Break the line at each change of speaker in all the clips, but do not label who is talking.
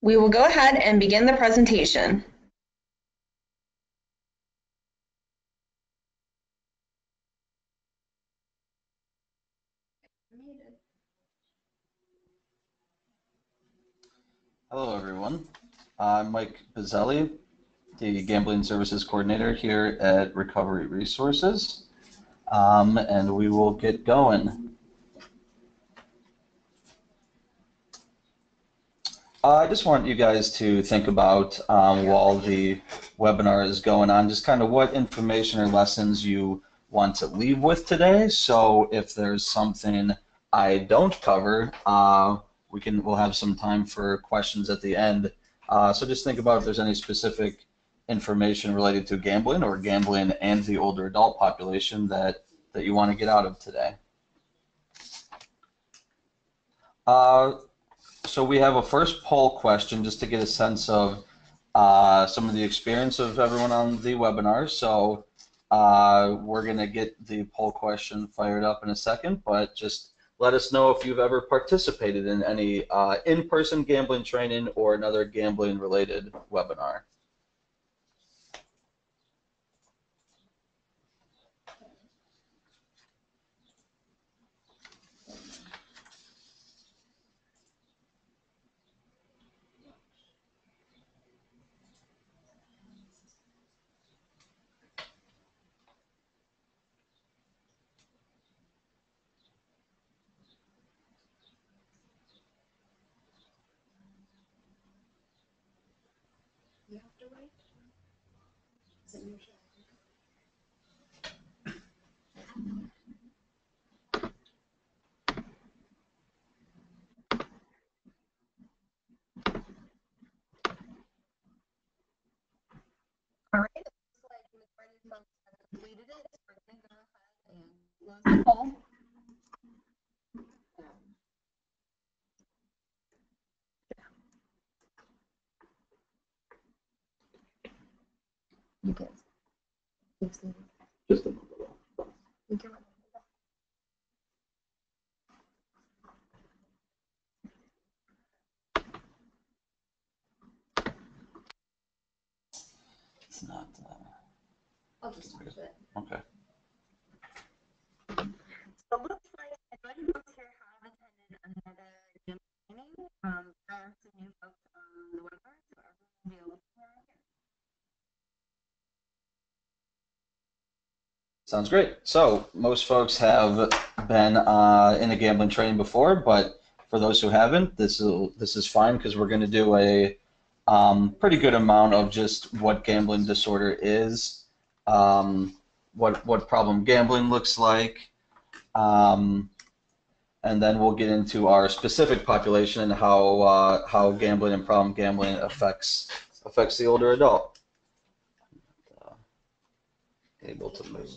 We will go ahead and begin the presentation.
Hello, everyone. I'm Mike Pizzelli, the Gambling Services Coordinator here at Recovery Resources, and we will get going. I just want you guys to think about, while the webinar is going on, just kind of what information or lessons you want to leave with today. So if there's something I don't cover, we'll have some time for questions at the end. So just think about if there's any specific information related to gambling or gambling and the older adult population that you want to get out of today. So we have a first poll question just to get a sense of some of the experience of everyone on the webinar. So we're going to get the poll question fired up in a second, but just let us know if you've ever participated in any in-person gambling training or another gambling-related webinar.
You have to wait? Is it usually?
All right, it looks like the majority of folks have completed it, so we're going to go ahead and close the poll. You can.
Just a moment.
You can.
It's not.
I'll just watch it.
Okay.
So it looks like a majority of folks here have attended another gym training. There are some new folks on the webinar, so everyone will be able to learn here.
Sounds great. So most folks have been in a gambling training before, but for those who haven't, this is fine because we're going to do a pretty good amount of just what gambling disorder is, what problem gambling looks like, and then we'll get into our specific population and how gambling and problem gambling affects the older adult. Able to move.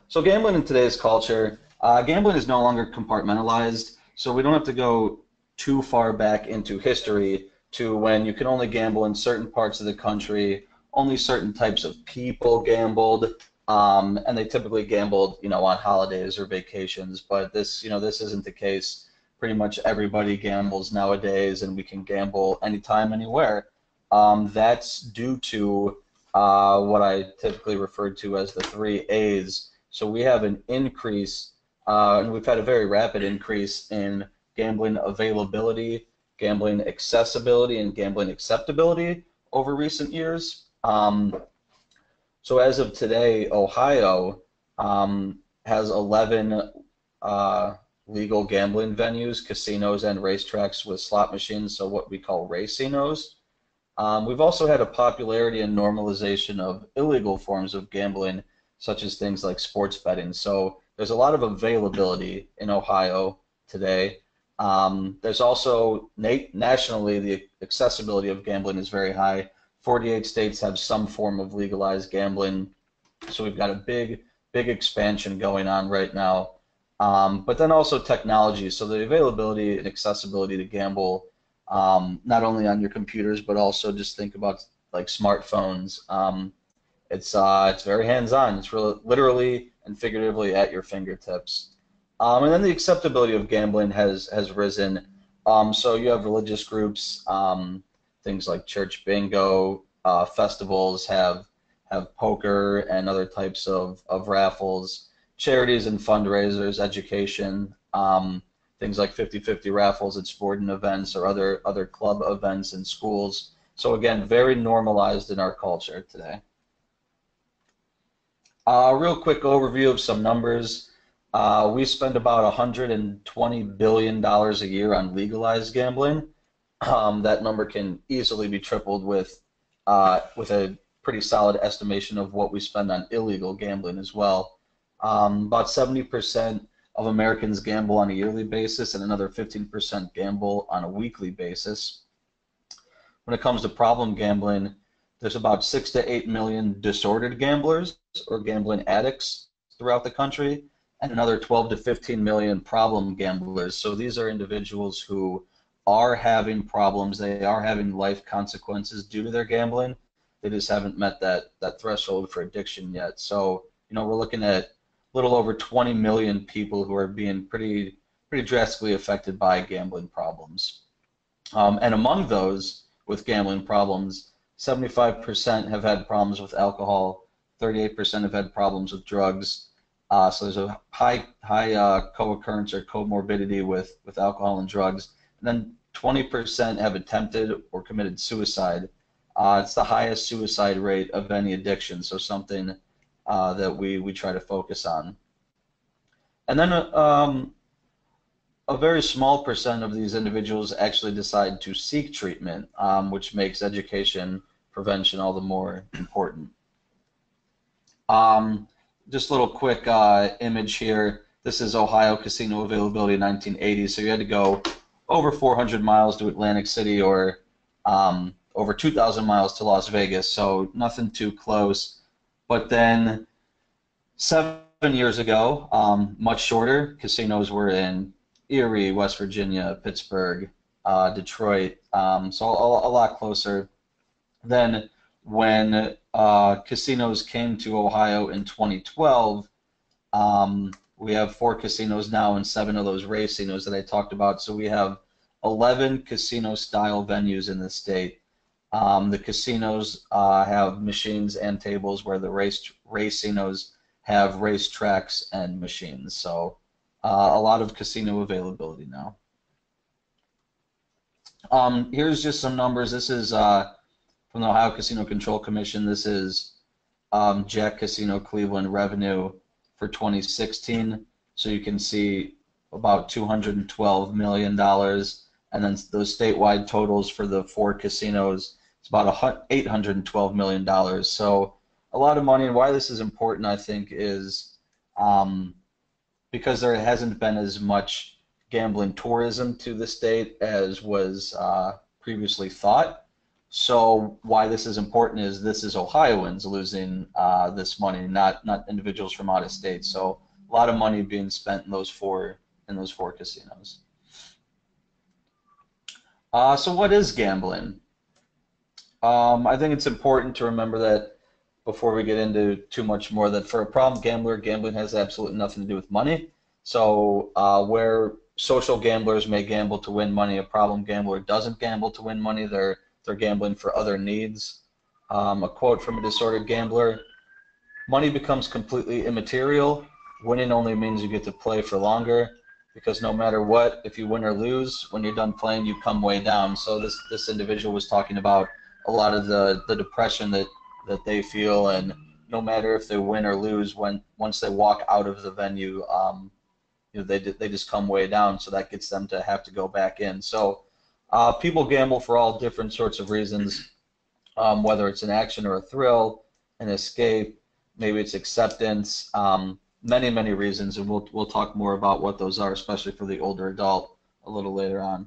So gambling in today's culture, gambling is no longer compartmentalized, so we don't have to go too far back into history to when you could only gamble in certain parts of the country, only certain types of people gambled, and they typically gambled, on holidays or vacations. But this isn't the case. Pretty much everybody gambles nowadays, and we can gamble anytime, anywhere. That's due to what I typically refer to as the 3 A's. So we have an increase, and we've had a very rapid increase in gambling availability, gambling accessibility, and gambling acceptability over recent years. So as of today, Ohio has 11 legal gambling venues, casinos, and racetracks with slot machines, so what we call racinos. We've also had a popularity and normalization of illegal forms of gambling, such as things like sports betting. So there's a lot of availability in Ohio today. There's also nationally the accessibility of gambling is very high. 48 states have some form of legalized gambling, so we've got a big expansion going on right now. But then also technology, so the availability and accessibility to gamble, not only on your computers, but also just think about like smartphones. It's very hands-on. It's really literally and figuratively at your fingertips. And then the acceptability of gambling has risen. So you have religious groups, things like church bingo, festivals have poker and other types of raffles, charities and fundraisers, education, things like 50/50 raffles at sporting events or other club events in schools. So again, very normalized in our culture today. Real quick overview of some numbers. We spend about $120 billion a year on legalized gambling. That number can easily be tripled with a pretty solid estimation of what we spend on illegal gambling as well. About 70% of Americans gamble on a yearly basis, and another 15% gamble on a weekly basis. When it comes to problem gambling, there's about 6 to 8 million disordered gamblers or gambling addicts throughout the country, and another 12 to 15 million problem gamblers. So these are individuals who are having problems. They are having life consequences due to their gambling. They just haven't met that threshold for addiction yet. So, we're looking at a little over 20 million people who are being pretty drastically affected by gambling problems. And among those with gambling problems, 75% have had problems with alcohol, 38% have had problems with drugs. So there's a high co-occurrence or comorbidity with alcohol and drugs. And then 20% have attempted or committed suicide. It's the highest suicide rate of any addiction, so something that we try to focus on. And then a very small percent of these individuals actually decide to seek treatment, which makes education prevention all the more important. Just a little quick image here. This is Ohio casino availability in 1980. So you had to go over 400 miles to Atlantic City or over 2,000 miles to Las Vegas. So nothing too close. But then 7 years ago, much shorter, casinos were in Erie, West Virginia, Pittsburgh, Detroit. So a lot closer. Then when casinos came to Ohio in 2012, we have 4 casinos now and 7 of those racinos that I talked about. So we have 11 casino-style venues in the state. The casinos have machines and tables where the racinos have racetracks and machines. So a lot of casino availability now. Here's just some numbers. This is from the Ohio Casino Control Commission. This is Jack Casino Cleveland revenue for 2016. So you can see about $212 million. And then those statewide totals for the 4 casinos, it's about $812 million. So a lot of money. And why this is important, I think, is because there hasn't been as much gambling tourism to the state as was previously thought. So why this is important is this is Ohioans losing this money, not individuals from out of state. So a lot of money being spent in those four casinos. So what is gambling? I think it's important to remember that before we get into too much more, that for a problem gambler, gambling has absolutely nothing to do with money. So where social gamblers may gamble to win money, a problem gambler doesn't gamble to win money. They're gambling for other needs. A quote from a disordered gambler: "Money becomes completely immaterial. Winning only means you get to play for longer, because no matter what, if you win or lose, when you're done playing, you come way down." So this individual was talking about a lot of the depression that they feel, and no matter if they win or lose, once they walk out of the venue, they just come way down. So that gets them to have to go back in. So people gamble for all different sorts of reasons, whether it's an action or a thrill, an escape, maybe it's acceptance, many reasons, and we'll talk more about what those are, especially for the older adult, a little later on.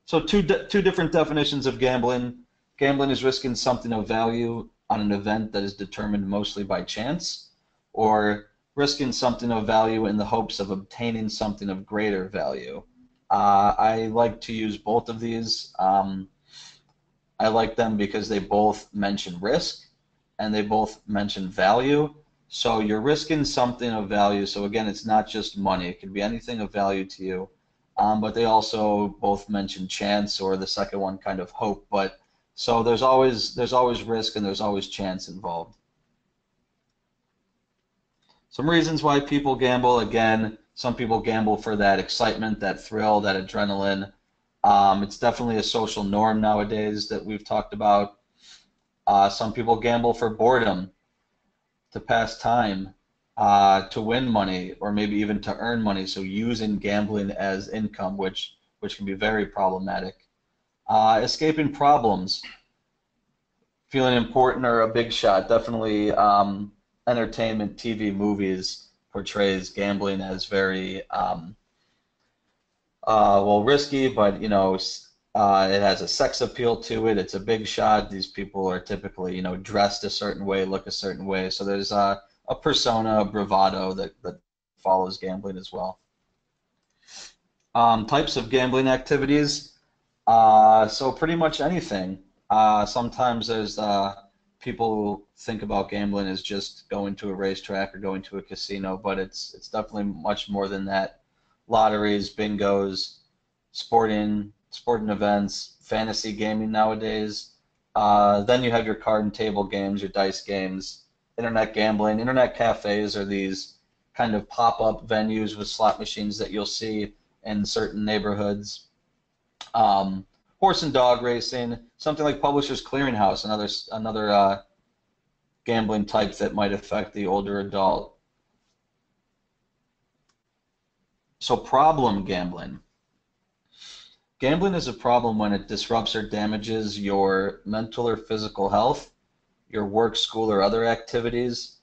So two different definitions of gambling. Gambling is risking something of value on an event that is determined mostly by chance, or risking something of value in the hopes of obtaining something of greater value. I like to use both of these. I like them because they both mention risk and they both mention value. So you're risking something of value. So again, it's not just money. It could be anything of value to you. But they also both mention chance, or the second one kind of hope. But so there's always risk and there's always chance involved. Some reasons why people gamble. Again, some people gamble for that excitement, that thrill, that adrenaline. It's definitely a social norm nowadays that we've talked about. Some people gamble for boredom, to pass time, to win money, or maybe even to earn money. So using gambling as income, which can be very problematic. Escaping problems, feeling important or a big shot. Definitely entertainment, TV, movies portrays gambling as very well, risky, but it has a sex appeal to it. It's a big shot. These people are typically dressed a certain way, look a certain way. So there's a persona, a bravado that follows gambling as well. Types of gambling activities. So pretty much anything. Sometimes there's people think about gambling as just going to a racetrack or going to a casino, but it's definitely much more than that. Lotteries, bingos, sporting events, fantasy gaming nowadays. Then you have your card and table games, your dice games, internet gambling. Internet cafes are these kind of pop-up venues with slot machines that you'll see in certain neighborhoods. Horse and dog racing, something like Publishers Clearinghouse, another gambling type that might affect the older adult. So problem gambling. Gambling is a problem when it disrupts or damages your mental or physical health, your work, school, or other activities,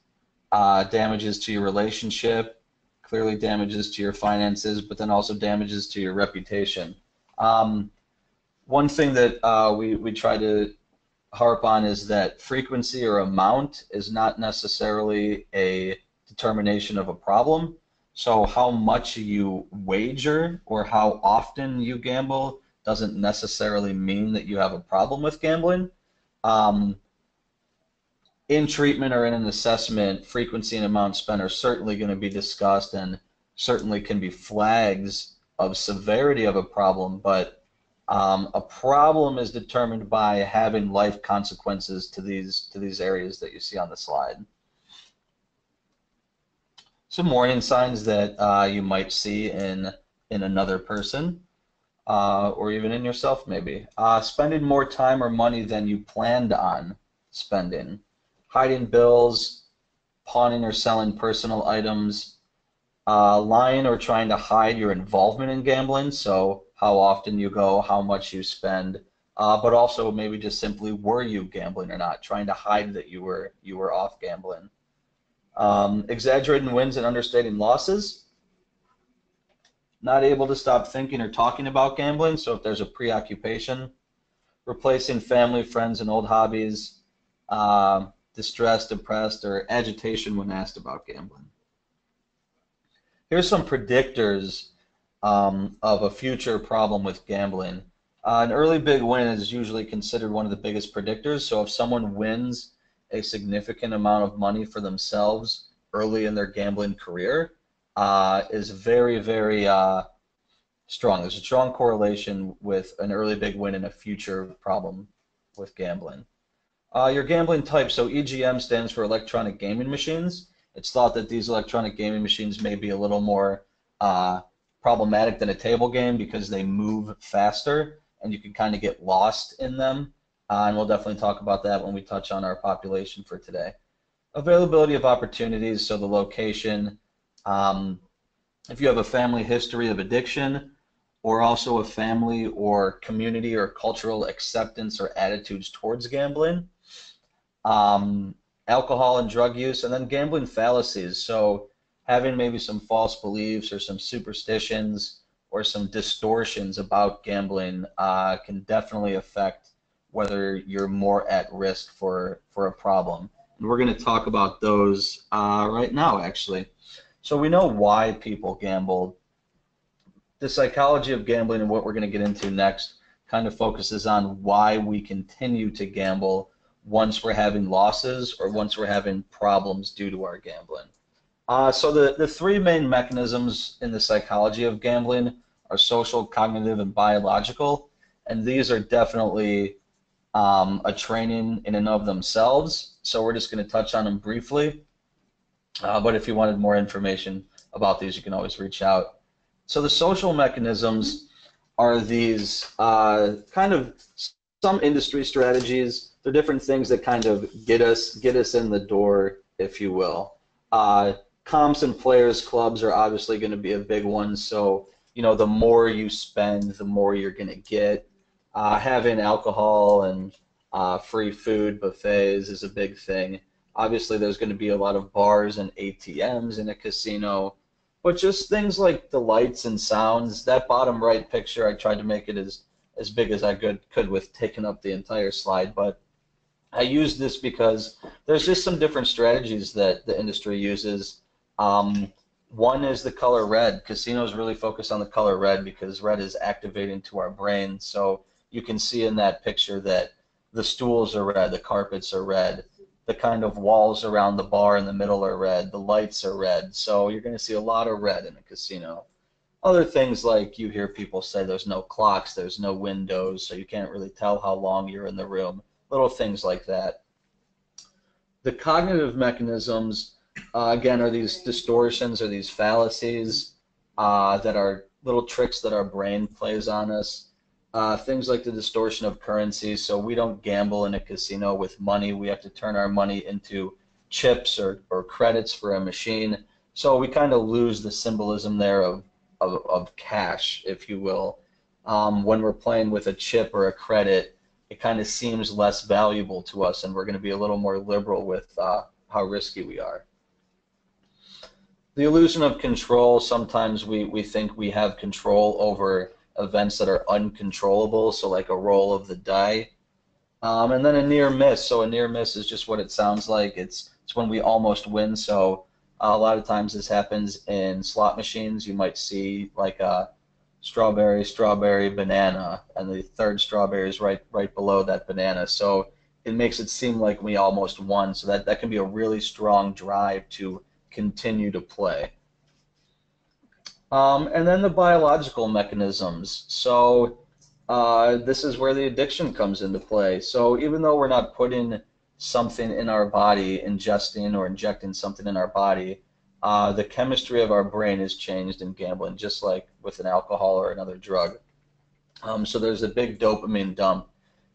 damages to your relationship, clearly damages to your finances, but then also damages to your reputation. One thing that we try to harp on is that frequency or amount is not necessarily a determination of a problem. So how much you wager or how often you gamble doesn't necessarily mean that you have a problem with gambling. In treatment or in an assessment, frequency and amount spent are certainly going to be discussed and certainly can be flags of severity of a problem, but a problem is determined by having life consequences to these areas that you see on the slide. Some warning signs that you might see in another person, or even in yourself maybe. Spending more time or money than you planned on spending. Hiding bills, pawning or selling personal items, lying or trying to hide your involvement in gambling, so how often you go, how much you spend, but also maybe just simply were you gambling or not, trying to hide that you were off gambling. Exaggerating wins and understating losses. Not able to stop thinking or talking about gambling, so if there's a preoccupation. Replacing family, friends, and old hobbies. Distressed, depressed, or agitation when asked about gambling. Here's some predictors of a future problem with gambling. An early big win is usually considered one of the biggest predictors, so if someone wins a significant amount of money for themselves early in their gambling career, is very, very strong. There's a strong correlation with an early big win and a future problem with gambling. Your gambling type, so EGM stands for electronic gaming machines. It's thought that these electronic gaming machines may be a little more problematic than a table game because they move faster and you can kind of get lost in them. And we'll definitely talk about that when we touch on our population for today. Availability of opportunities, so the location. If you have a family history of addiction, or also a family or community or cultural acceptance or attitudes towards gambling. Alcohol and drug use, and then gambling fallacies. So having maybe some false beliefs or some superstitions or some distortions about gambling can definitely affect whether you're more at risk for a problem. And we're going to talk about those right now, actually. So we know why people gamble. The psychology of gambling and what we're going to get into next kind of focuses on why we continue to gamble, once we're having losses or once we're having problems due to our gambling. So the three main mechanisms in the psychology of gambling are social, cognitive, and biological, and these are definitely a training in and of themselves. So we're just going to touch on them briefly. But if you wanted more information about these, you can always reach out. So the social mechanisms are these kind of some industry strategies. They're different things that kind of get us in the door, if you will. Comps and players clubs are obviously going to be a big one. So the more you spend, the more you're going to get. Having alcohol and free food buffets is a big thing. Obviously, there's going to be a lot of bars and ATMs in a casino, but just things like the lights and sounds. That bottom right picture, I tried to make it as big as I could with taking up the entire slide, but I used this because there's just some different strategies that the industry uses. One is the color red. Casinos really focus on the color red because red is activating to our brain. So you can see in that picture that the stools are red, the carpets are red, the kind of walls around the bar in the middle are red, the lights are red. So you're going to see a lot of red in a casino. Other things like you hear people say there's no clocks, there's no windows, so you can't really tell how long you're in the room. Little things like that. The cognitive mechanisms, again, are these distortions or these fallacies that are little tricks that our brain plays on us. Things like the distortion of currency. So we don't gamble in a casino with money. We have to turn our money into chips or credits for a machine. So we kind of lose the symbolism there of cash, if you will. When we're playing with a chip or a credit, it kind of seems less valuable to us, and we're going to be a little more liberal with how risky we are. The illusion of control, sometimes we think we have control over events that are uncontrollable, so like a roll of the die. And then a near miss. So a near miss is just what it sounds like. It's when we almost win. So a lot of times this happens in slot machines. You might see like a strawberry, strawberry, banana, and the third strawberry is right below that banana. So it makes it seem like we almost won. So that can be a really strong drive to continue to play. And then the biological mechanisms. So this is where the addiction comes into play. So even though we're not putting something in our body, ingesting or injecting something in our body, the chemistry of our brain is changed in gambling, just like with an alcohol or another drug. So there's a big dopamine dump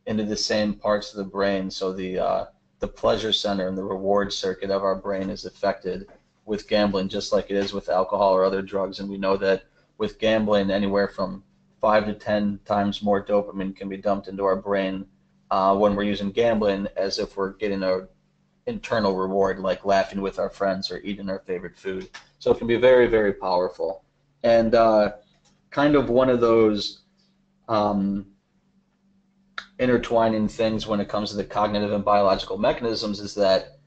into the same parts of the brain. So the pleasure center and the reward circuit of our brain is affected with gambling, just like it is with alcohol or other drugs. And we know that with gambling, anywhere from 5 to 10 times more dopamine can be dumped into our brain when we're using gambling, as if we're getting a internal reward, like laughing with our friends or eating our favorite food. So it can be very, very powerful. And kind of one of those intertwining things when it comes to the cognitive and biological mechanisms is that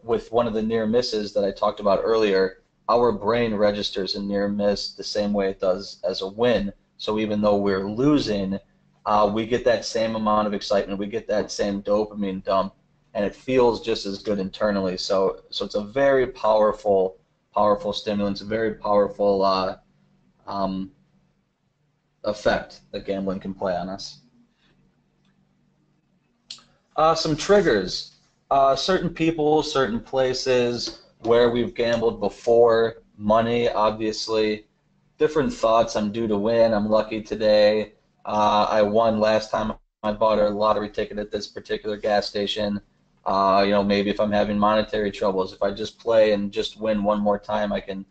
with one of the near misses that I talked about earlier, our brain registers a near miss the same way it does as a win. So even though we're losing, we get that same amount of excitement, we get that same dopamine dump, and it feels just as good internally. So it's a very powerful stimulant. It's a very powerful effect that gambling can play on us. Some triggers. Certain people, certain places where we've gambled before, money, obviously, different thoughts. I'm due to win. I'm lucky today. I won last time I bought a lottery ticket at this particular gas station. Maybe if I'm having monetary troubles, if I just play and just win one more time, I can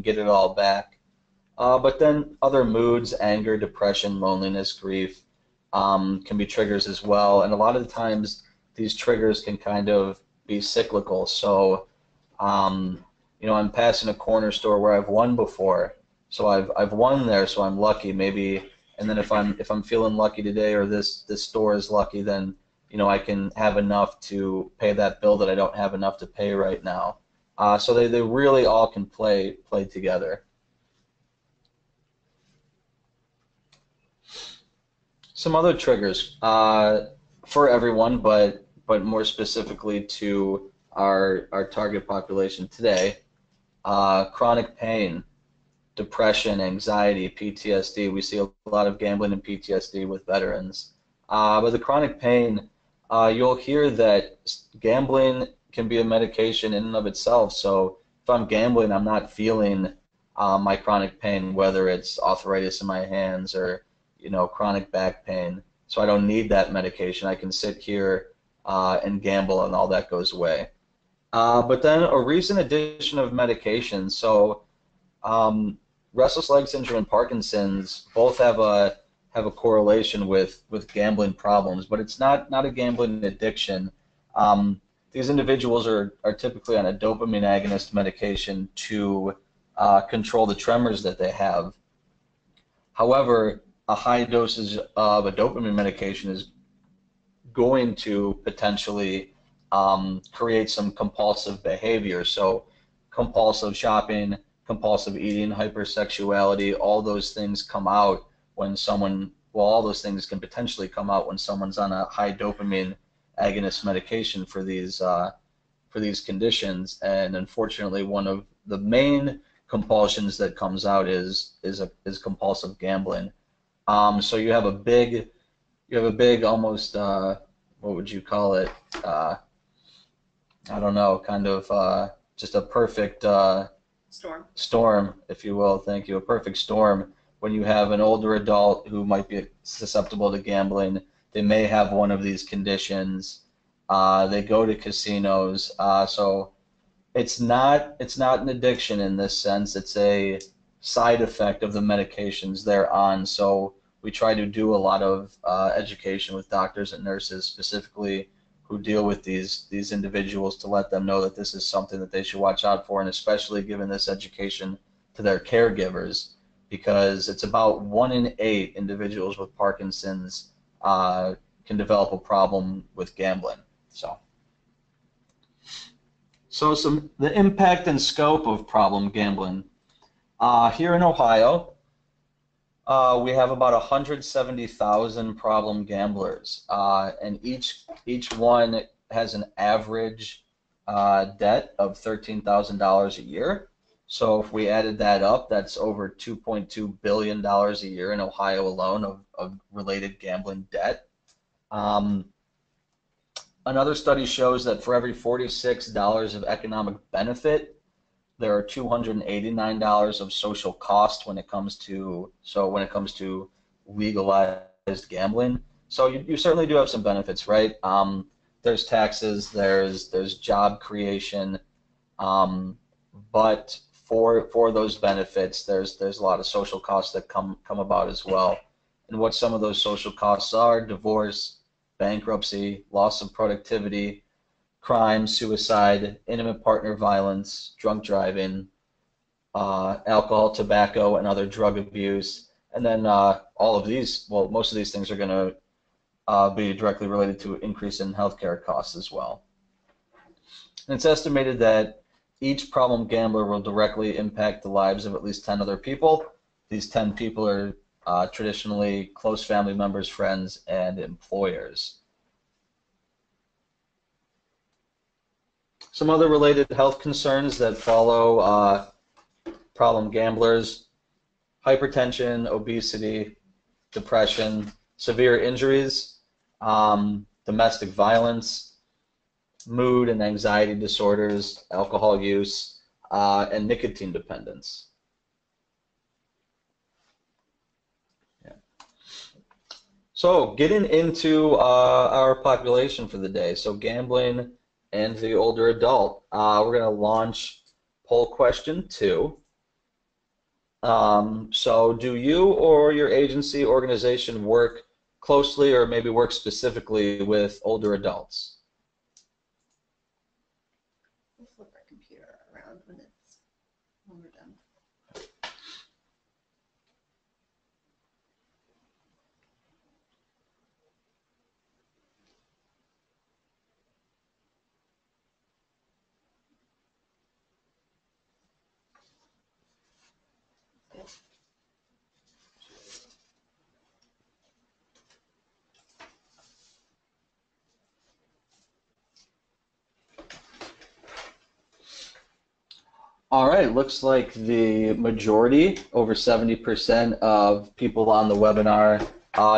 get it all back. But then other moods, anger, depression, loneliness, grief, can be triggers as well. And a lot of the times these triggers can kind of be cyclical. So, I'm passing a corner store where I've won before, so I've won there, so I'm lucky. Maybe, and then if I'm feeling lucky today, or this store is lucky, then I can have enough to pay that bill that I don't have enough to pay right now. So they really all can play together. Some other triggers for everyone, but but more specifically to our target population today, chronic pain, depression, anxiety, PTSD. We see a lot of gambling and PTSD with veterans. But the chronic pain, you'll hear that gambling can be a medication in and of itself. So if I'm gambling, I'm not feeling my chronic pain, whether it's arthritis in my hands or chronic back pain. So I don't need that medication. I can sit here and gamble, and all that goes away. But then a recent addition of medication. So restless leg syndrome and Parkinson's both have a correlation with gambling problems, but it's not a gambling addiction. These individuals are typically on a dopamine agonist medication to control the tremors that they have. However, a high dosage of a dopamine medication is going to potentially create some compulsive behavior. So compulsive shopping, compulsive eating, hypersexuality, all those things come out when someone, well, all those things can potentially come out when someone's on a high dopamine agonist medication for these conditions. And unfortunately, one of the main compulsions that comes out is compulsive gambling. So you have a big almost what would you call it? I don't know, kind of just a perfect storm, if you will. Thank you. A perfect storm when you have an older adult who might be susceptible to gambling. They may have one of these conditions. They go to casinos. So it's not an addiction in this sense. It's a side effect of the medications they're on. So we try to do a lot of education with doctors and nurses specifically who deal with these individuals to let them know that this is something that they should watch out for, and especially giving this education to their caregivers, because it's about 1 in 8 individuals with Parkinson's can develop a problem with gambling. So the impact and scope of problem gambling. Here in Ohio, we have about 170,000 problem gamblers, and each one has an average debt of $13,000 a year. So if we added that up, that's over $2.2 billion a year in Ohio alone of related gambling debt. Another study shows that for every $46 of economic benefit, there are $289 of social cost when it comes to legalized gambling. So you certainly do have some benefits, right? There's taxes, there's job creation, but for those benefits, there's a lot of social costs that come about as well. And what some of those social costs are: divorce, bankruptcy, loss of productivity, crime, suicide, intimate partner violence, drunk driving, alcohol, tobacco, and other drug abuse. And then all of these, well, most of these things are going to be directly related to increase in healthcare costs as well. And it's estimated that each problem gambler will directly impact the lives of at least 10 other people. These 10 people are traditionally close family members, friends, and employers. Some other related health concerns that follow problem gamblers: hypertension, obesity, depression, severe injuries, domestic violence, mood and anxiety disorders, alcohol use, and nicotine dependence. So getting into our population for the day, so gambling and the older adult, we're going to launch poll question 2. So do you or your agency, organization work closely or maybe work specifically with older adults?
We'll flip our computer around when we're done.
All right, looks like the majority, over 70% of people on the webinar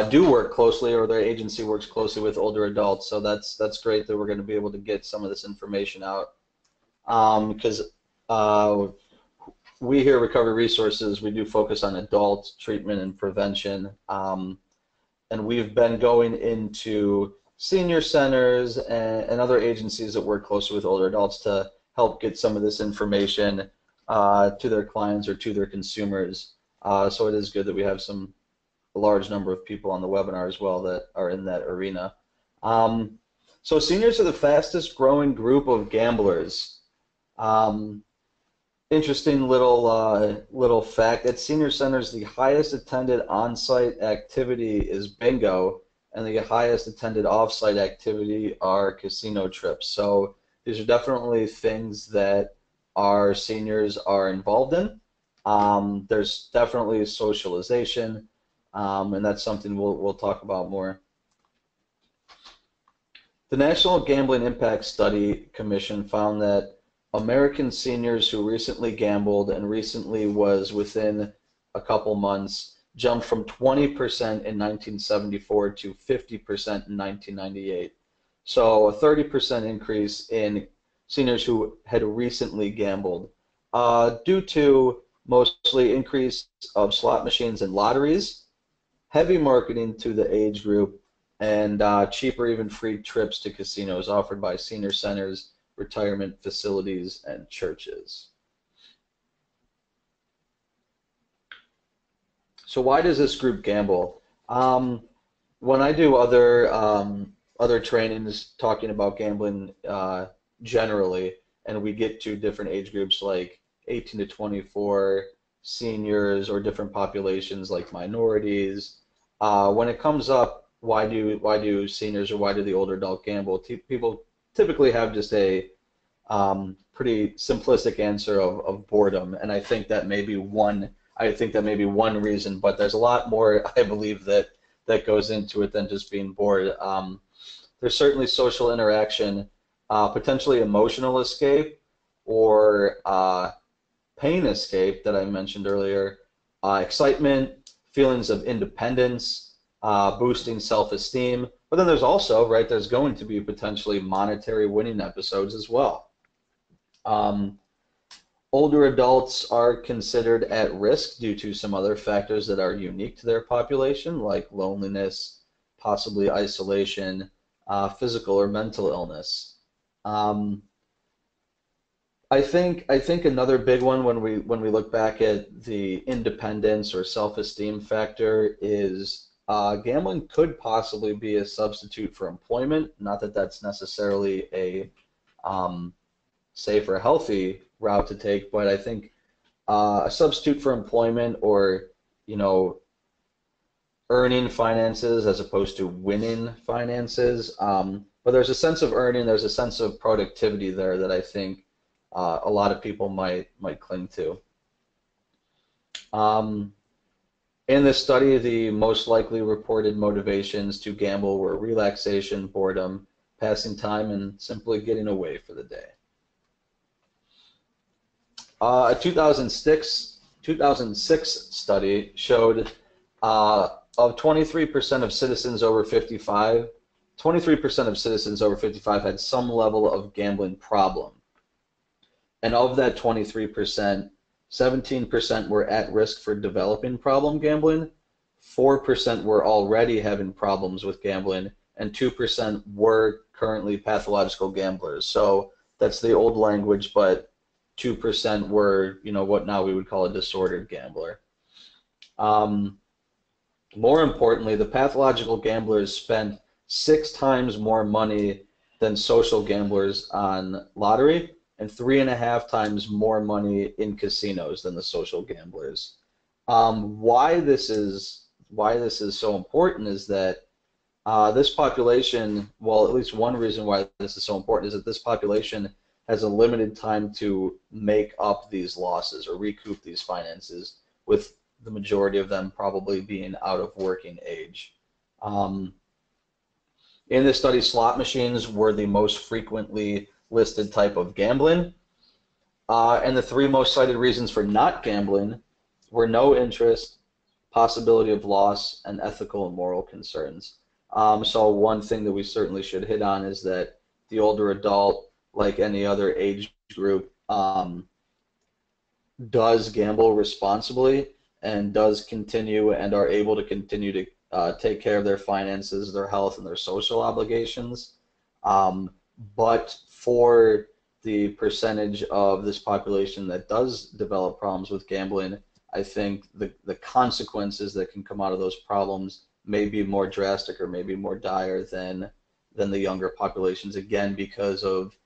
do work closely, or their agency works closely with older adults. So that's great that we're going to be able to get some of this information out. Because we here at Recovery Resources, we do focus on adult treatment and prevention. And we've been going into senior centers and other agencies that work closely with older adults to help get some of this information to their clients or to their consumers. So it is good that we have a large number of people on the webinar as well that are in that arena. So seniors are the fastest growing group of gamblers. Interesting little fact, at senior centers, the highest attended on-site activity is bingo, and the highest attended off-site activity are casino trips. So these are definitely things that our seniors are involved in. There's definitely socialization, and that's something we'll talk about more. The National Gambling Impact Study Commission found that American seniors who recently gambled and recently was within a couple months jumped from 20% in 1974 to 50% in 1998. So a 30% increase in seniors who had recently gambled due to mostly increase of slot machines and lotteries, heavy marketing to the age group, and cheap or even free trips to casinos offered by senior centers, retirement facilities, and churches. So why does this group gamble? When I do other trainings talking about gambling generally, and we get to different age groups like 18 to 24, seniors, or different populations like minorities, when it comes up, why do seniors or why do the older adult gamble? People typically have just a pretty simplistic answer of boredom, and I think that may be one reason, but there's a lot more, I believe, that goes into it than just being bored. There's certainly social interaction, potentially emotional escape, or pain escape that I mentioned earlier, excitement, feelings of independence, boosting self-esteem. But then there's also, right, there's going to be potentially monetary winning episodes as well. Older adults are considered at risk due to some other factors that are unique to their population, like loneliness, possibly isolation, physical or mental illness. I think another big one when we look back at the independence or self-esteem factor is gambling could possibly be a substitute for employment. Not that that's necessarily a safe or healthy route to take, but I think a substitute for employment, or earning finances as opposed to winning finances. But there's a sense of earning, there's a sense of productivity there that I think a lot of people might cling to. In this study, the most likely reported motivations to gamble were relaxation, boredom, passing time, and simply getting away for the day. A 2006 study showed of 23% of citizens over 55, 23% of citizens over 55 had some level of gambling problem. And of that 23%, 17% were at risk for developing problem gambling, 4% were already having problems with gambling, and 2% were currently pathological gamblers. So that's the old language, but 2% were, what now we would call a disordered gambler. More importantly, the pathological gamblers spent 6 times more money than social gamblers on lottery, and 3.5 times more money in casinos than the social gamblers. Why this is so important is that this population, well, at least one reason why this is so important is that this population has a limited time to make up these losses or recoup these finances, with the majority of them probably being out of working age. In this study, slot machines were the most frequently listed type of gambling. And the three most cited reasons for not gambling were no interest, possibility of loss, and ethical and moral concerns. So one thing that we certainly should hit on is that the older adult, like any other age group, does gamble responsibly and does continue and are able to continue to take care of their finances, their health, and their social obligations. But for the percentage of this population that does develop problems with gambling, I think the consequences that can come out of those problems may be more drastic or maybe more dire than the younger populations, again, because of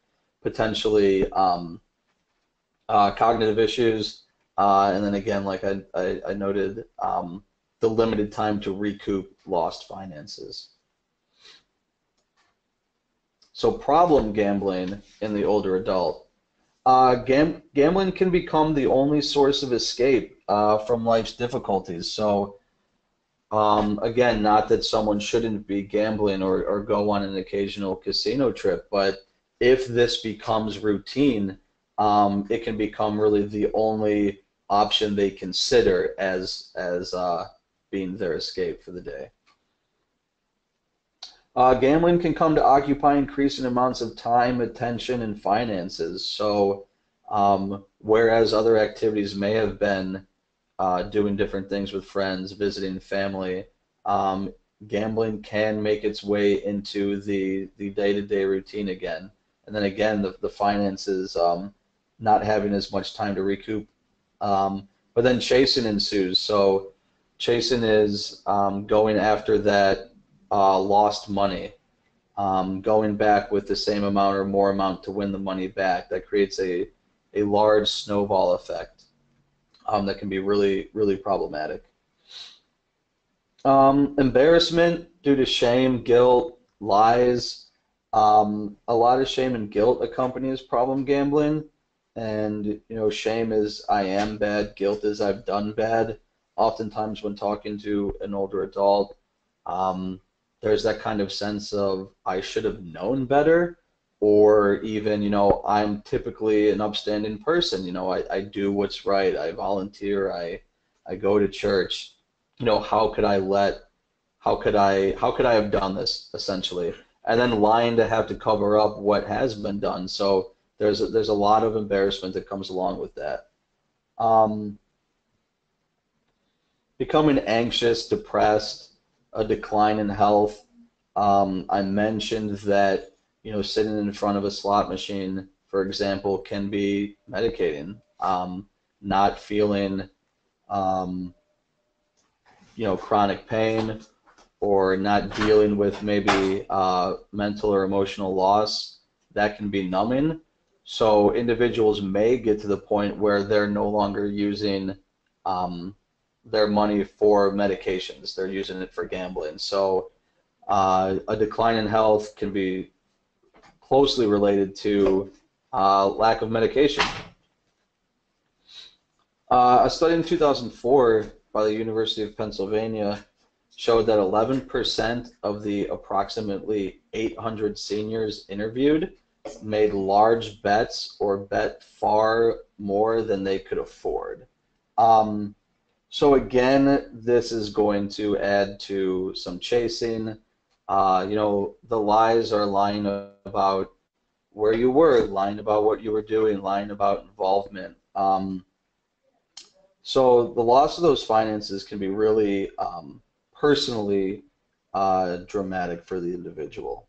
potentially cognitive issues, and then again, like I noted, the limited time to recoup lost finances. So problem gambling in the older adult. Gambling can become the only source of escape from life's difficulties. So again, not that someone shouldn't be gambling or go on an occasional casino trip, but if this becomes routine, it can become really the only option they consider as being their escape for the day. Gambling can come to occupy increasing amounts of time, attention, and finances. So whereas other activities may have been doing different things with friends, visiting family, gambling can make its way into the day-to-day routine again. And then again, the finances, not having as much time to recoup. But then chasing ensues. So chasing is going after that lost money, going back with the same amount or more amount to win the money back. That creates a large snowball effect that can be really, really problematic. Embarrassment due to shame, guilt, lies. A lot of shame and guilt accompanies problem gambling. And, you know, shame is I am bad, guilt is I've done bad. Oftentimes when talking to an older adult, there's that kind of sense of I should have known better, or even, you know, I'm typically an upstanding person. You know, I do what's right. I volunteer. I go to church. You know, how could I have done this, essentially? And then lying to have to cover up what has been done. So there's a lot of embarrassment that comes along with that. Becoming anxious, depressed, a decline in health. I mentioned that, you know, sitting in front of a slot machine, for example, can be medicating. Not feeling, you know, chronic pain, or not dealing with maybe mental or emotional loss, that can be numbing. So individuals may get to the point where they're no longer using their money for medications. They're using it for gambling. So a decline in health can be closely related to lack of medication. A study in 2004 by the University of Pennsylvania showed that 11% of the approximately 800 seniors interviewed made large bets or bet far more than they could afford. So again, this is going to add to some chasing. You know, the lies are lying about where you were, lying about what you were doing, lying about involvement. So the loss of those finances can be really personally dramatic for the individual.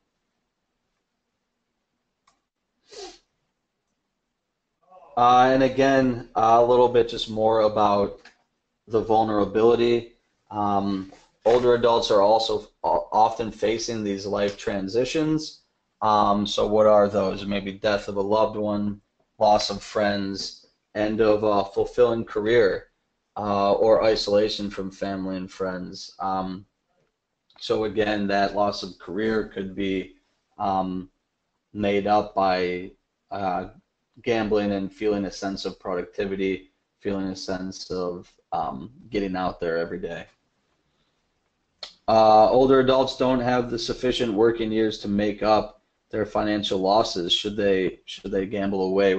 And again, a little bit just more about the vulnerability. Older adults are also often facing these life transitions. So what are those? Maybe death of a loved one, loss of friends, end of a fulfilling career, or isolation from family and friends. So again, that loss of career could be made up by gambling and feeling a sense of productivity, feeling a sense of getting out there every day. Older adults don't have the sufficient working years to make up their financial losses should they gamble away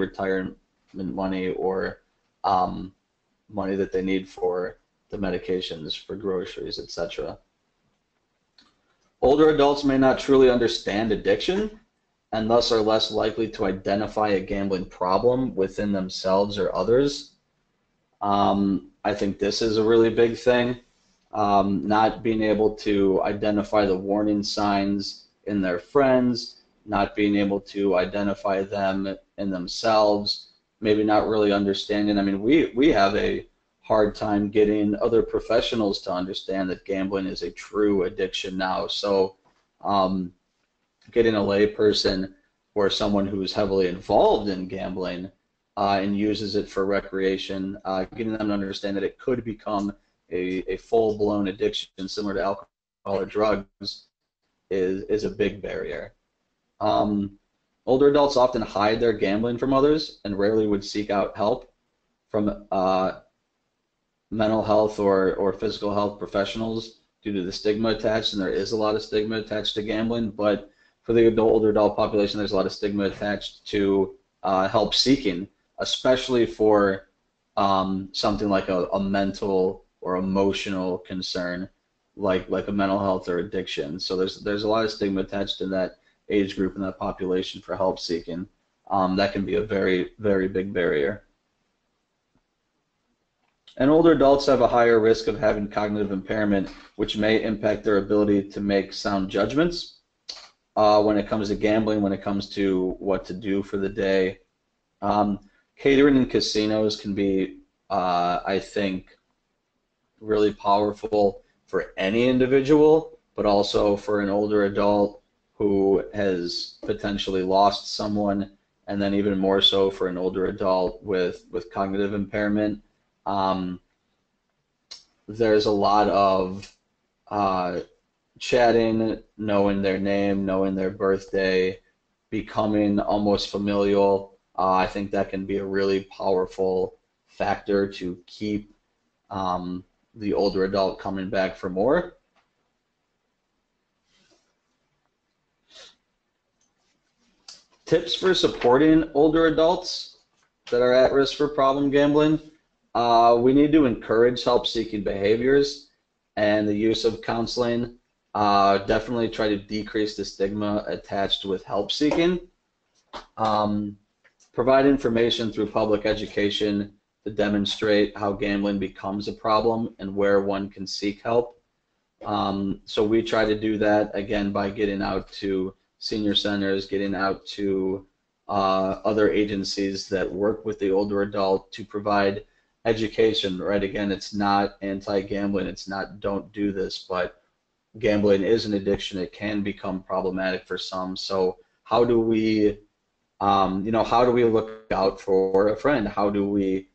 treatment money or money that they need for the medications, for groceries, etc. Older adults may not truly understand addiction and thus are less likely to identify a gambling problem within themselves or others. I think this is a really big thing. Not being able to identify the warning signs in their friends, not being able to identify them in themselves, maybe not really understanding. I mean, we have a hard time getting other professionals to understand that gambling is a true addiction now. So getting a layperson or someone who's heavily involved in gambling and uses it for recreation, getting them to understand that it could become a full-blown addiction similar to alcohol or drugs is a big barrier. Older adults often hide their gambling from others and rarely would seek out help from mental health or physical health professionals due to the stigma attached, and there is a lot of stigma attached to gambling, but for the older adult population, there's a lot of stigma attached to help seeking, especially for something like a mental or emotional concern, like a mental health or addiction. So there's a lot of stigma attached to that age group and that population for help seeking. That can be a very, very big barrier. And older adults have a higher risk of having cognitive impairment, which may impact their ability to make sound judgments when it comes to gambling, when it comes to what to do for the day. Catering in casinos can be, I think, really powerful for any individual, but also for an older adult who has potentially lost someone, and then even more so for an older adult with cognitive impairment. There's a lot of chatting, knowing their name, knowing their birthday, becoming almost familial. I think that can be a really powerful factor to keep the older adult coming back for more. Tips for supporting older adults that are at risk for problem gambling. We need to encourage help-seeking behaviors and the use of counseling. Definitely try to decrease the stigma attached with help-seeking. Provide information through public education to demonstrate how gambling becomes a problem and where one can seek help. So we try to do that, again, by getting out to senior centers, getting out to other agencies that work with the older adult to provide education, right? Again, it's not anti-gambling, it's not don't do this, but gambling is an addiction. It can become problematic for some. So how do we, how do we look out for a friend? How do we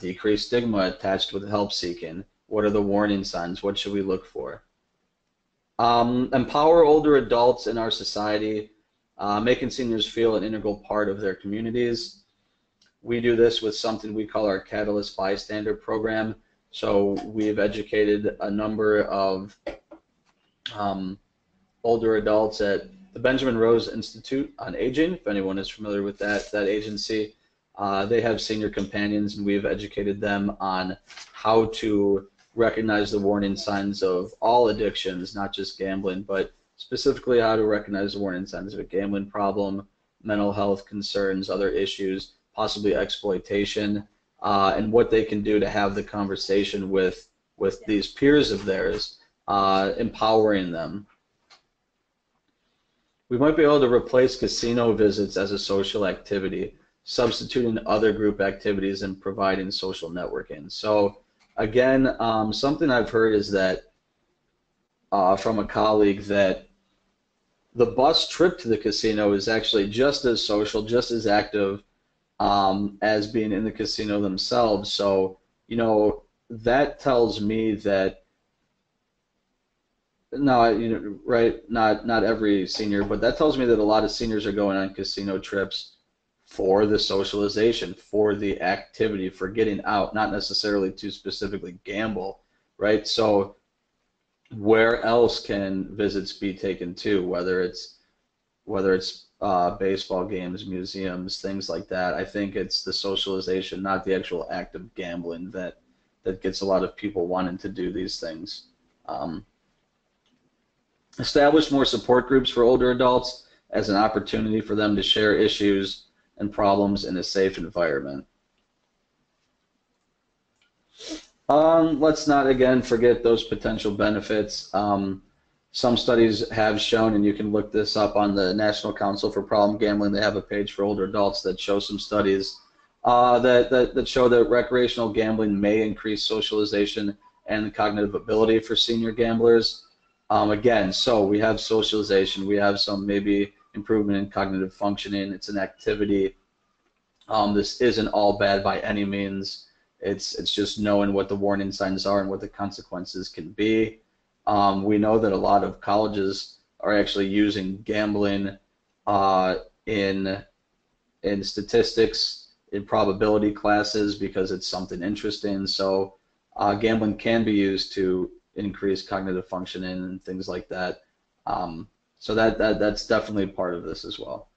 decrease stigma attached with help seeking? What are the warning signs? What should we look for? Empower older adults in our society, making seniors feel an integral part of their communities. We do this with something we call our Catalyst Bystander program. So we've educated a number of older adults at the Benjamin Rose Institute on Aging, if anyone is familiar with that agency. They have senior companions, and we've educated them on how to recognize the warning signs of all addictions, not just gambling, but specifically how to recognize the warning signs of a gambling problem, mental health concerns, other issues, possibly exploitation, and what they can do to have the conversation with these peers of theirs, empowering them. We might be able to replace casino visits as a social activity, substituting other group activities and providing social networking. So again, something I've heard is that from a colleague that the bus trip to the casino is actually just as social, just as active as being in the casino themselves. So, that tells me that not every senior, but that tells me that a lot of seniors are going on casino trips for the socialization, for the activity, for getting out, not necessarily to specifically gamble, right? So where else can visits be taken to, whether it's baseball games, museums, things like that. I think it's the socialization, not the actual act of gambling, that gets a lot of people wanting to do these things. Um, Establish more support groups for older adults as an opportunity for them to share issues and problems in a safe environment. Let's not again forget those potential benefits. Some studies have shown, and you can look this up on the National Council for Problem Gambling. They have a page for older adults that show some studies that show that recreational gambling may increase socialization and cognitive ability for senior gamblers. Again, so we have socialization, we have some maybe improvement in cognitive functioning. It's an activity. This isn't all bad by any means. It's just knowing what the warning signs are and what the consequences can be. We know that a lot of colleges are actually using gambling in statistics, in probability classes, because it's something interesting. So gambling can be used to increase cognitive functioning and things like that. So that's definitely part of this as well.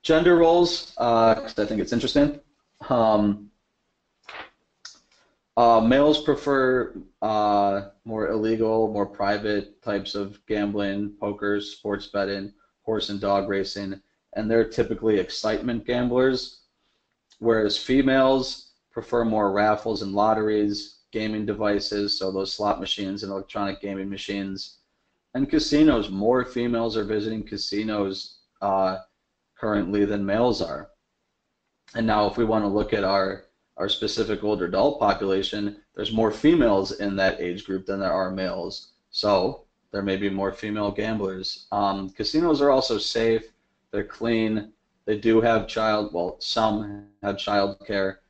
Gender roles, 'cause I think it's interesting. Males prefer more illegal, more private types of gambling, poker, sports betting, horse and dog racing, and they're typically excitement gamblers, whereas females prefer more raffles and lotteries, gaming devices, so those slot machines and electronic gaming machines, and casinos. More females are visiting casinos currently than males are. And now if we want to look at our specific older adult population, there's more females in that age group than there are males. So there may be more female gamblers. Casinos are also safe. They're clean. They do have some have child care.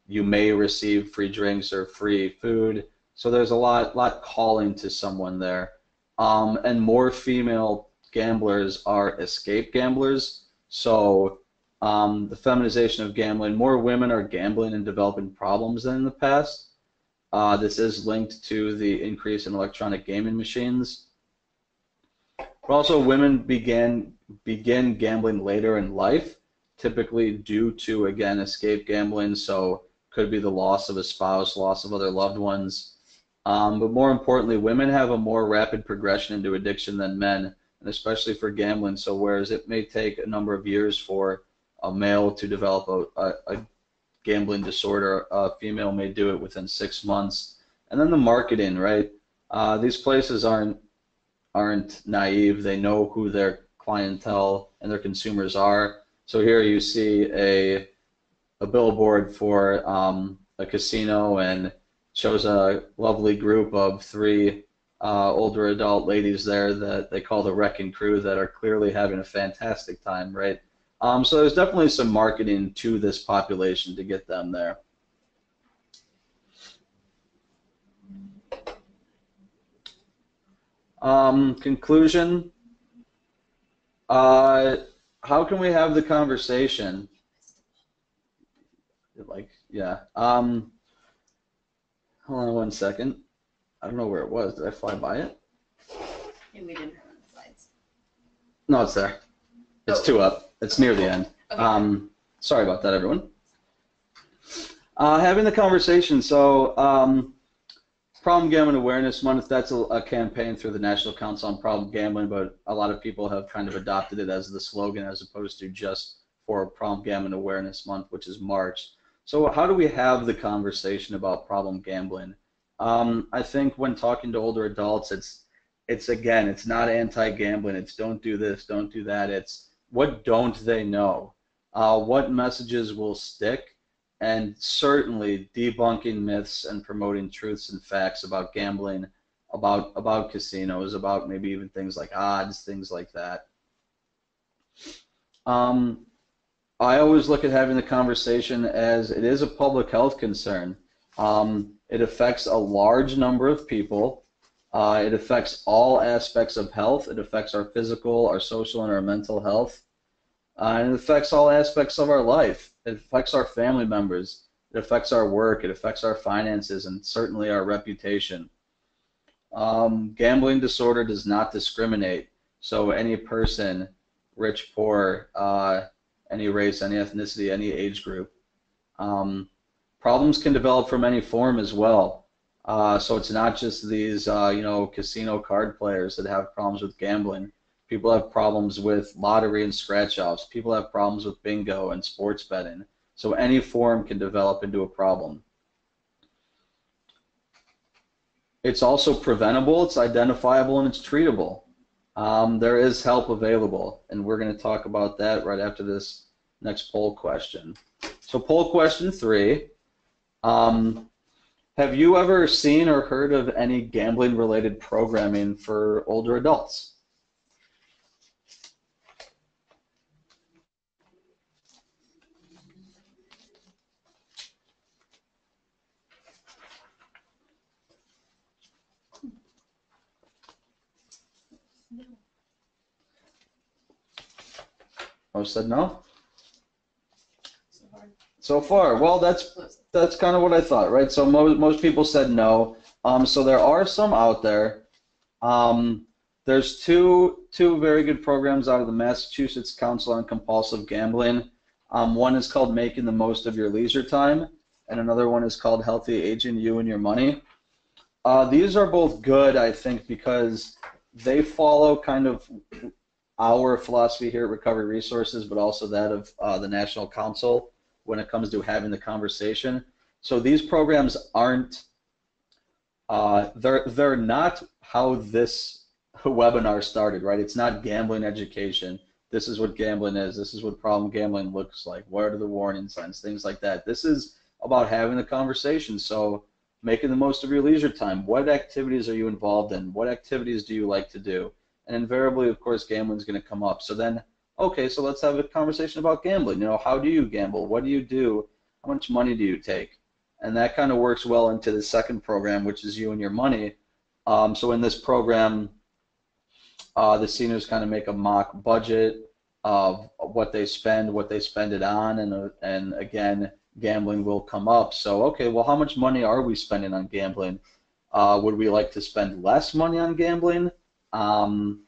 You may receive free drinks or free food. So there's a lot calling to someone there. And more female gamblers are escape gamblers. So the feminization of gambling, more women are gambling and developing problems than in the past. This is linked to the increase in electronic gaming machines. But also women begin gambling later in life, typically due to, again, escape gambling. So could be the loss of a spouse, loss of other loved ones. But more importantly, women have a more rapid progression into addiction than men, and especially for gambling. So whereas it may take a number of years for a male to develop a gambling disorder, a female may do it within 6 months. And then the marketing, right? These places aren't naive. They know who their clientele and their consumers are. So here you see a billboard for a casino, and shows a lovely group of 3 older adult ladies there that they call the Wrecking Crew, that are clearly having a fantastic time, right? So there's definitely some marketing to this population to get them there. Conclusion. How can we have the conversation? Yeah. Hold on one second. I don't know where it was. Did I fly by it?
And we didn't have it on the slides.
No, it's there. It's 2 up. It's near the end.
Okay.
Sorry about that, everyone. Having the conversation. So, Problem Gambling Awareness Month, that's a campaign through the National Council on Problem Gambling, but a lot of people have kind of adopted it as the slogan as opposed to just for Problem Gambling Awareness Month, which is March. So how do we have the conversation about problem gambling? I think when talking to older adults, it's not anti-gambling. It's don't do this, don't do that. It's what don't they know? What messages will stick? And certainly debunking myths and promoting truths and facts about gambling, about casinos, about maybe even things like odds, things like that. I always look at having the conversation as it is a public health concern. It affects a large number of people. It affects all aspects of health. It affects our physical, our social, and our mental health. And it affects all aspects of our life. It affects our family members. It affects our work. It affects our finances, and certainly our reputation. Gambling disorder does not discriminate. So any person, rich, poor, any race, any ethnicity, any age group. Problems can develop from any form as well. So it's not just these, casino card players that have problems with gambling. People have problems with lottery and scratch-offs. People have problems with bingo and sports betting. So any form can develop into a problem. It's also preventable, it's identifiable, and it's treatable. There is help available, and we're going to talk about that right after this next poll question. So poll question 3, have you ever seen or heard of any gambling-related programming for older adults?
No.
Most said no?
So hard.
So far, well, that's kind of what I thought, right? So most people said no. So there are some out there. There's two very good programs out of the Massachusetts Council on Compulsive Gambling. One is called Making the Most of Your Leisure Time, and another one is called Healthy Aging, You and Your Money. These are both good, I think, because they follow kind of our philosophy here at Recovery Resources, but also that of the National Council when it comes to having the conversation. So these programs aren't, they're not how this webinar started, right? It's not gambling education. This is what gambling is. This is what problem gambling looks like. What are the warning signs? Things like that. This is about having the conversation. So making the most of your leisure time. What activities are you involved in? What activities do you like to do? And invariably, of course, gambling is going to come up. So then, okay, so let's have a conversation about gambling. You know, how do you gamble? What do you do? How much money do you take? And that kind of works well into the second program, which is You and Your Money. So in this program, the seniors kind of make a mock budget of what they spend it on, and again, gambling will come up. So, okay, well, how much money are we spending on gambling? Would we like to spend less money on gambling? And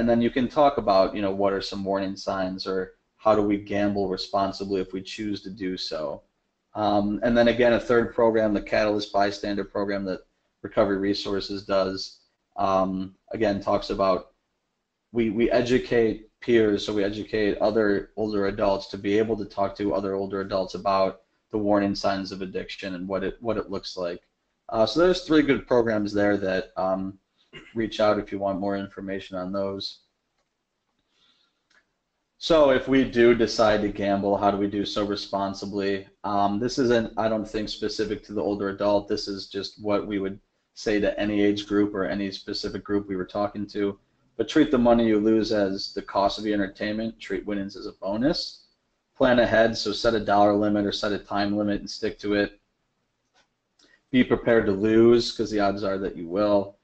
then you can talk about, what are some warning signs, or how do we gamble responsibly if we choose to do so. And then again, a third program, the Catalyst Bystander program that Recovery Resources does, again, talks about we educate peers, so we educate other older adults to be able to talk to other older adults about the warning signs of addiction and what it looks like. So there's 3 good programs there that reach out if you want more information on those. So if we do decide to gamble, how do we do so responsibly? This isn't, I don't think, specific to the older adult. This is just what we would say to any age group or any specific group we were talking to. But treat the money you lose as the cost of the entertainment. Treat winnings as a bonus. Plan ahead, so set a dollar limit or set a time limit and stick to it. Be prepared to lose, because the odds are that you will.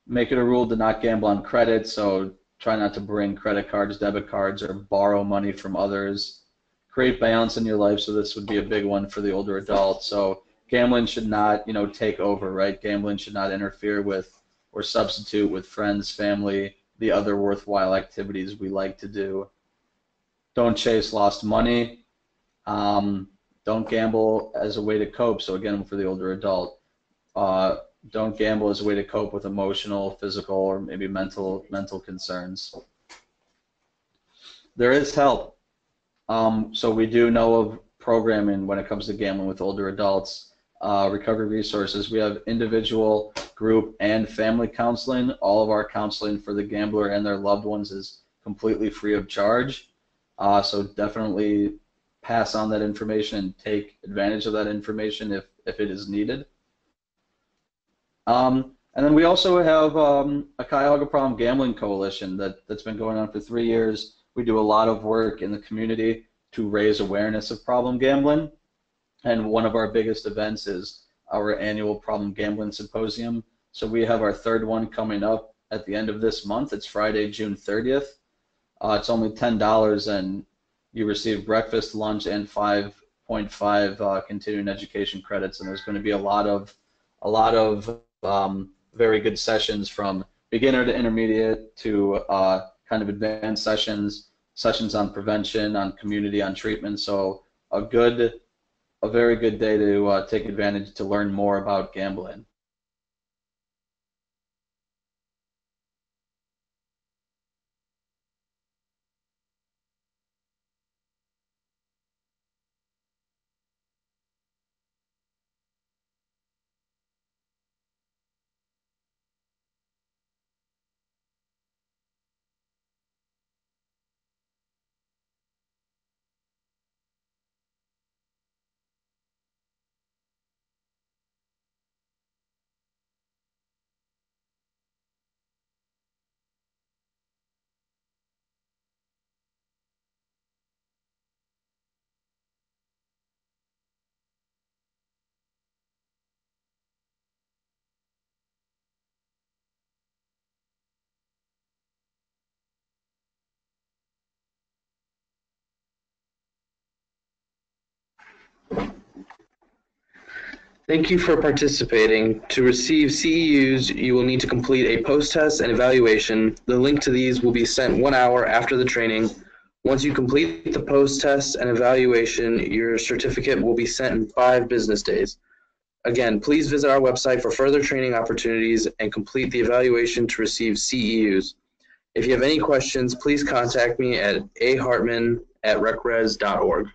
Make it a rule to not gamble on credit, so try not to bring credit cards, debit cards, or borrow money from others. Create balance in your life, so this would be a big one for the older adult. So gambling should not, take over, right? Gambling should not interfere with or substitute with friends, family, the other worthwhile activities we like to do. Don't chase lost money. Don't gamble as a way to cope. So again, for the older adult, don't gamble as a way to cope with emotional, physical, or maybe mental concerns. There is help. So we do know of programming when it comes to gambling with older adults. Recovery Resources, we have individual, group, and family counseling. All of our counseling for the gambler and their loved ones is completely free of charge. So definitely pass on that information and take advantage of that information if it is needed. And then we also have a Cuyahoga Problem Gambling Coalition that's been going on for 3 years. We do a lot of work in the community to raise awareness of problem gambling. And one of our biggest events is our annual Problem Gambling Symposium. So we have our 3rd one coming up at the end of this month. It's Friday, June 30th. It's only $10, and you receive breakfast, lunch, and 5.5 continuing education credits. And there's going to be a lot of very good sessions from beginner to intermediate to kind of advanced sessions on prevention, on community, on treatment. So a very good day to take advantage to learn more about gambling.
Thank you for participating. To receive CEUs, you will need to complete a post-test and evaluation. The link to these will be sent 1 hour after the training. Once you complete the post-test and evaluation, your certificate will be sent in 5 business days. Again, please visit our website for further training opportunities and complete the evaluation to receive CEUs. If you have any questions, please contact me at ahartman@recres.org.